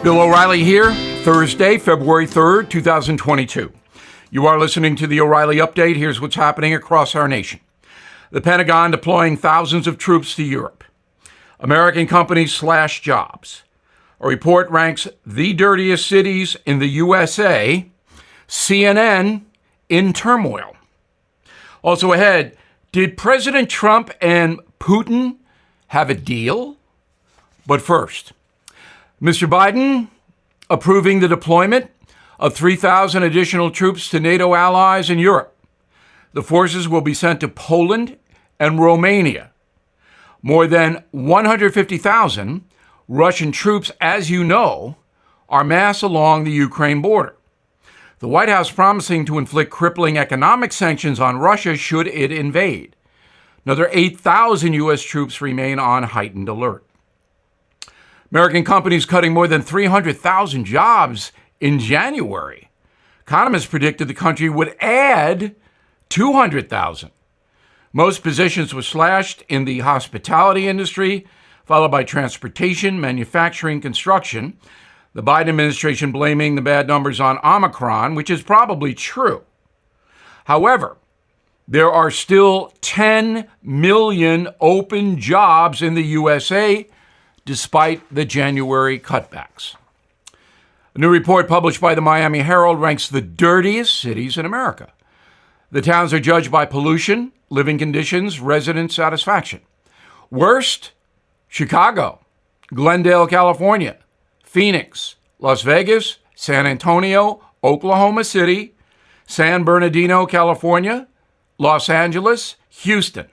Bill O'Reilly here, Thursday, February 3rd, 2022. You are listening to the O'Reilly Update. Here's what's happening across our nation. The Pentagon deploying thousands of troops to Europe. American companies slash jobs. A report ranks the dirtiest cities in the USA. CNN in turmoil. Also ahead, did President Trump and Putin have a deal? But first, Mr. Biden approving the deployment of 3,000 additional troops to NATO allies in Europe. The forces will be sent to Poland and Romania. More than 150,000 Russian troops, as you know, are massed along the Ukraine border. The White House promising to inflict crippling economic sanctions on Russia should it invade. Another 8,000 U.S. troops remain on heightened alert. American companies cutting more than 300,000 jobs in January. Economists predicted the country would add 200,000. Most positions were slashed in the hospitality industry, followed by transportation, manufacturing, construction. The Biden administration blaming the bad numbers on Omicron, which is probably true. However, there are still 10 million open jobs in the USA, despite the January cutbacks. A new report published by the Miami Herald ranks the dirtiest cities in America. The towns are judged by pollution, living conditions, resident satisfaction. Worst, Chicago, Glendale, California, Phoenix, Las Vegas, San Antonio, Oklahoma City, San Bernardino, California, Los Angeles, Houston.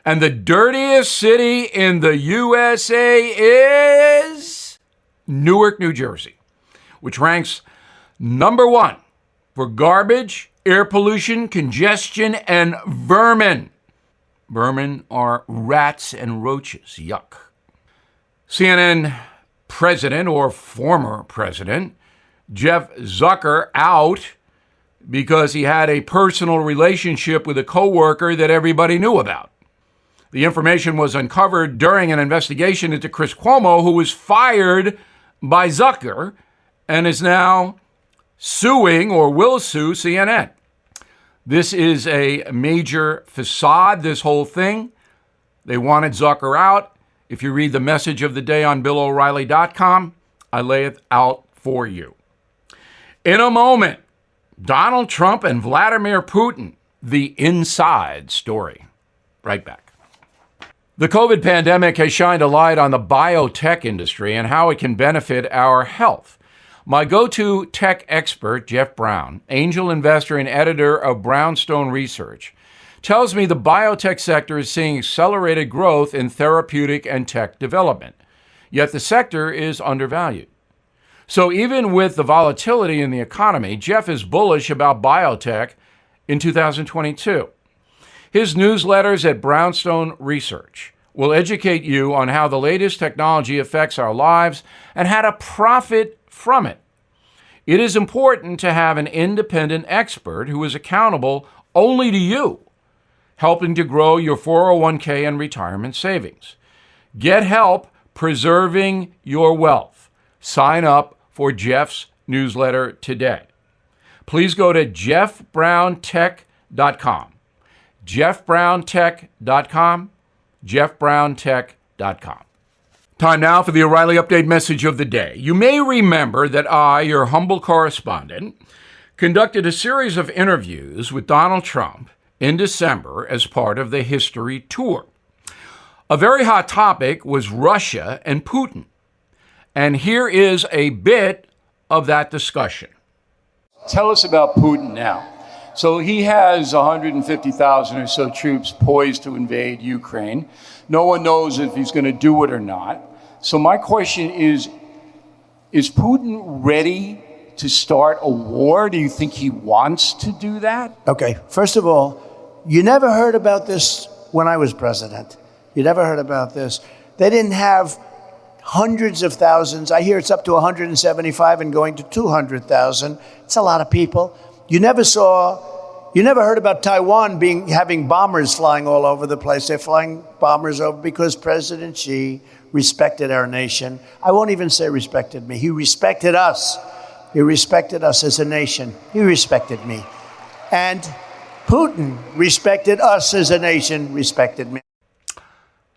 And the dirtiest city in the USA is Newark, New Jersey, which ranks number one for garbage, air pollution, congestion, and vermin. Vermin are rats and roaches. Yuck. CNN president, or former president, Jeff Zucker out because he had a personal relationship with a coworker that everybody knew about. The information was uncovered during an investigation into Chris Cuomo, who was fired by Zucker and is now suing or will sue CNN. This is a major facade, this whole thing. They wanted Zucker out. If you read the message of the day on BillO'Reilly.com, I lay it out for you. In a moment, Donald Trump and Vladimir Putin, the inside story. Right back. The COVID pandemic has shined a light on the biotech industry and how it can benefit our health. My go-to tech expert, Jeff Brown, angel investor and editor of Brownstone Research, tells me the biotech sector is seeing accelerated growth in therapeutic and tech development, yet the sector is undervalued. So even with the volatility in the economy, Jeff is bullish about biotech in 2022. His newsletters at Brownstone Research will educate you on how the latest technology affects our lives and how to profit from it. It is important to have an independent expert who is accountable only to you, helping to grow your 401k and retirement savings. Get help preserving your wealth. Sign up for Jeff's newsletter today. Please go to jeffbrowntech.com. jeffbrowntech.com. jeffbrowntech.com. Time now for the O'Reilly Update message of the day. You may remember that I, your humble correspondent, conducted a series of interviews with Donald Trump in December as part of the History Tour. A very hot topic was Russia and Putin. And here is a bit of that discussion. Tell us about Putin now. So he has 150,000 or so troops poised to invade Ukraine. No one knows if he's going to do it or not. So my question is Putin ready to start a war? Do you think he wants to do that? Okay, first of all, you never heard about this when I was president. You never heard about this. They didn't have hundreds of thousands. I hear it's up to 175 and going to 200,000. It's a lot of people. You never heard about Taiwan having bombers flying all over the place. They're flying bombers over because President Xi respected our nation. I won't even say respected me. He respected us. He respected us as a nation. He respected me. And Putin respected us as a nation, respected me.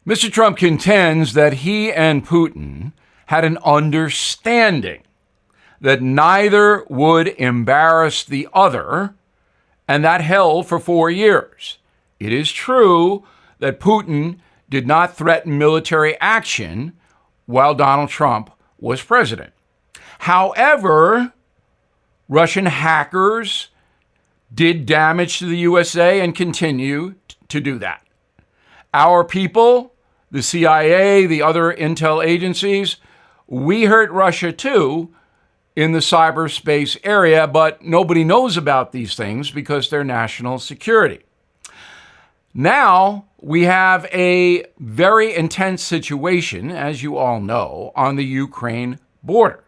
Mr. Trump contends that he and Putin had an understanding that neither would embarrass the other, and that held for 4 years. It is true that Putin did not threaten military action while Donald Trump was president. However, Russian hackers did damage to the USA and continue to do that. Our people, the CIA, the other intel agencies, we hurt Russia too in the cyberspace area, but nobody knows about these things because they're national security. Now we have a very intense situation, as you all know, on the Ukraine border.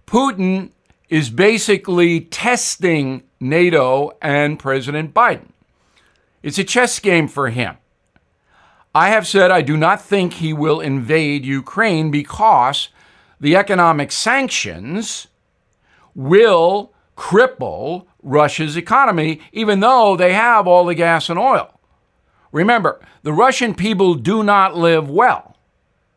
Putin is basically testing NATO and President Biden. It's a chess game for him. I have said I do not think he will invade Ukraine because the economic sanctions will cripple Russia's economy, even though they have all the gas and oil. Remember, the Russian people do not live well.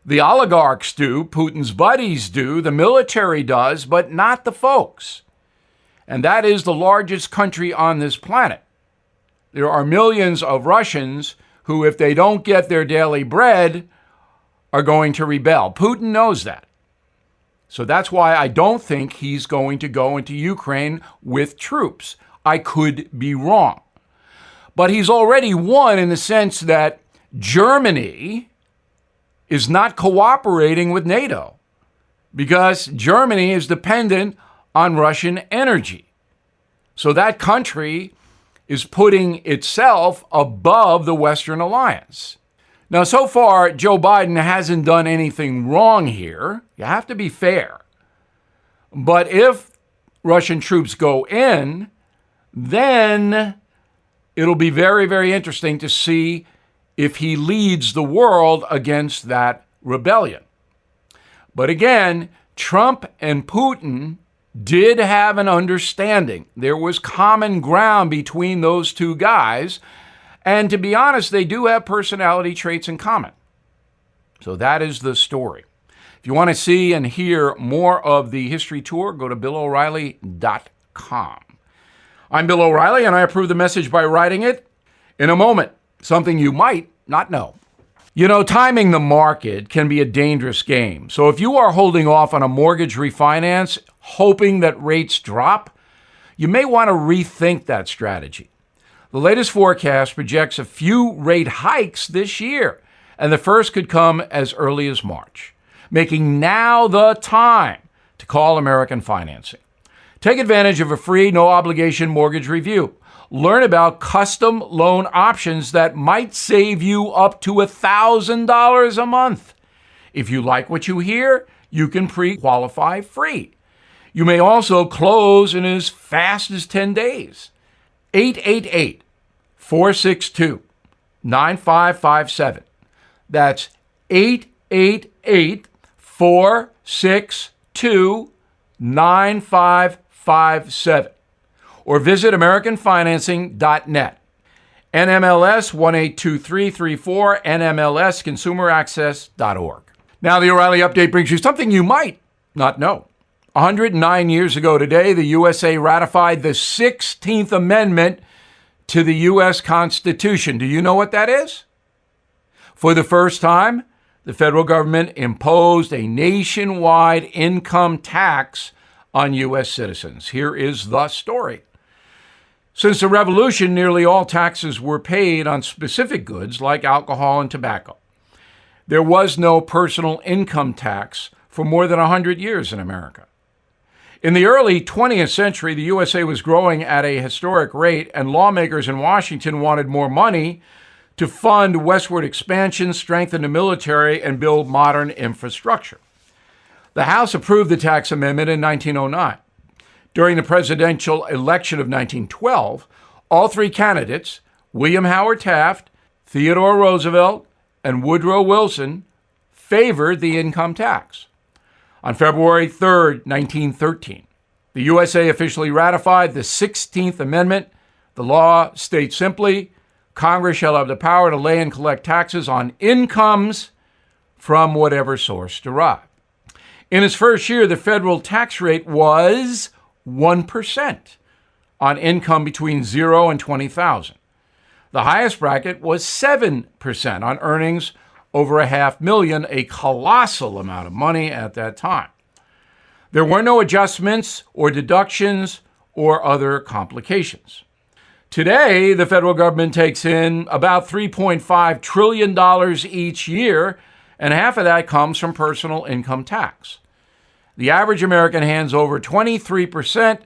The oligarchs do, Putin's buddies do, the military does, but not the folks. And that is the largest country on this planet. There are millions of Russians who, if they don't get their daily bread, are going to rebel. Putin knows that. So that's why I don't think he's going to go into Ukraine with troops. I could be wrong. But he's already won in the sense that Germany is not cooperating with NATO because Germany is dependent on Russian energy. So that country is putting itself above the Western alliance. Now, so far, Joe Biden hasn't done anything wrong here. You have to be fair. But if Russian troops go in, then it'll be very, very interesting to see if he leads the world against that rebellion. But again, Trump and Putin did have an understanding. There was common ground between those two guys. And to be honest, they do have personality traits in common. So that is the story. If you want to see and hear more of the history tour, go to BillO'Reilly.com. I'm Bill O'Reilly, and I approve the message by writing it. In a moment, something you might not know. You know, timing the market can be a dangerous game. So if you are holding off on a mortgage refinance, hoping that rates drop, you may want to rethink that strategy. The latest forecast projects a few rate hikes this year, and the first could come as early as March, making now the time to call American Financing. Take advantage of a free, no-obligation mortgage review. Learn about custom loan options that might save you up to $1,000 a month. If you like what you hear, you can pre-qualify free. You may also close in as fast as 10 days. 888-462-9557. That's 888-462-9557. Or visit AmericanFinancing.net. NMLS 182334, NMLSConsumerAccess.org. Now the O'Reilly Update brings you something you might not know. 109 years ago today, the USA ratified the 16th Amendment to the U.S. Constitution. Do you know what that is? For the first time, the federal government imposed a nationwide income tax on U.S. citizens. Here is the story. Since the Revolution, nearly all taxes were paid on specific goods like alcohol and tobacco. There was no personal income tax for more than 100 years in America. In the early 20th century, the USA was growing at a historic rate, and lawmakers in Washington wanted more money to fund westward expansion, strengthen the military, and build modern infrastructure. The House approved the tax amendment in 1909. During the presidential election of 1912, all three candidates, William Howard Taft, Theodore Roosevelt, and Woodrow Wilson, favored the income tax. On February 3rd, 1913, the USA officially ratified the 16th Amendment. The law states simply, Congress shall have the power to lay and collect taxes on incomes from whatever source derived. In its first year, the federal tax rate was 1% on income between 0 and 20,000. The highest bracket was 7% on earnings over $500,000, a colossal amount of money at that time. There were no adjustments or deductions or other complications. Today, the federal government takes in about $3.5 trillion each year, and half of that comes from personal income tax. The average American hands over 23%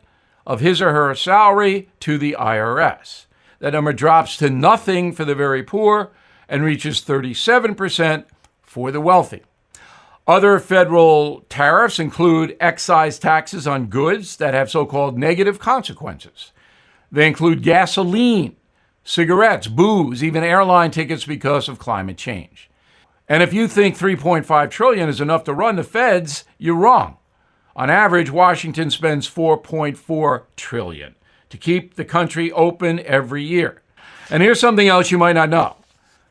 of his or her salary to the IRS. That number drops to nothing for the very poor and reaches 37% for the wealthy. Other federal tariffs include excise taxes on goods that have so-called negative consequences. They include gasoline, cigarettes, booze, even airline tickets because of climate change. And if you think $3.5 trillion is enough to run the feds, you're wrong. On average, Washington spends $4.4 trillion to keep the country open every year. And here's something else you might not know.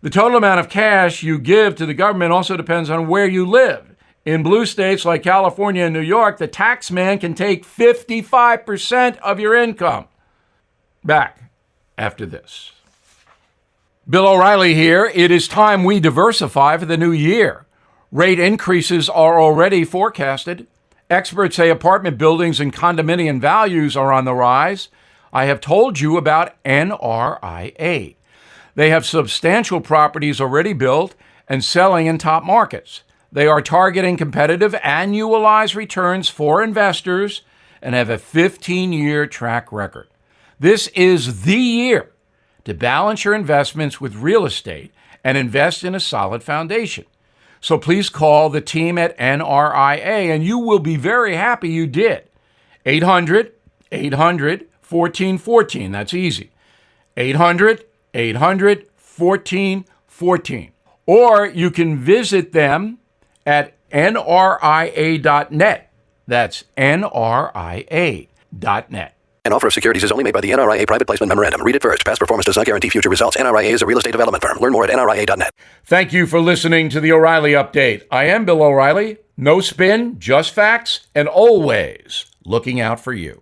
The total amount of cash you give to the government also depends on where you live. In blue states like California and New York, the tax man can take 55% of your income. Back after this. Bill O'Reilly here. It is time we diversify for the new year. Rate increases are already forecasted. Experts say apartment buildings and condominium values are on the rise. I have told you about NRIA. They have substantial properties already built and selling in top markets. They are targeting competitive annualized returns for investors and have a 15-year track record. This is the year to balance your investments with real estate and invest in a solid foundation. So please call the team at NRIA, and you will be very happy you did. 800-800-1414. That's easy. 800-800-1414. Or you can visit them at nria.net. That's nria.net. An offer of securities is only made by the NRIA Private Placement Memorandum. Read it first. Past performance does not guarantee future results. NRIA is a real estate development firm. Learn more at nria.net. Thank you for listening to the O'Reilly Update. I am Bill O'Reilly. No spin, just facts, and always looking out for you.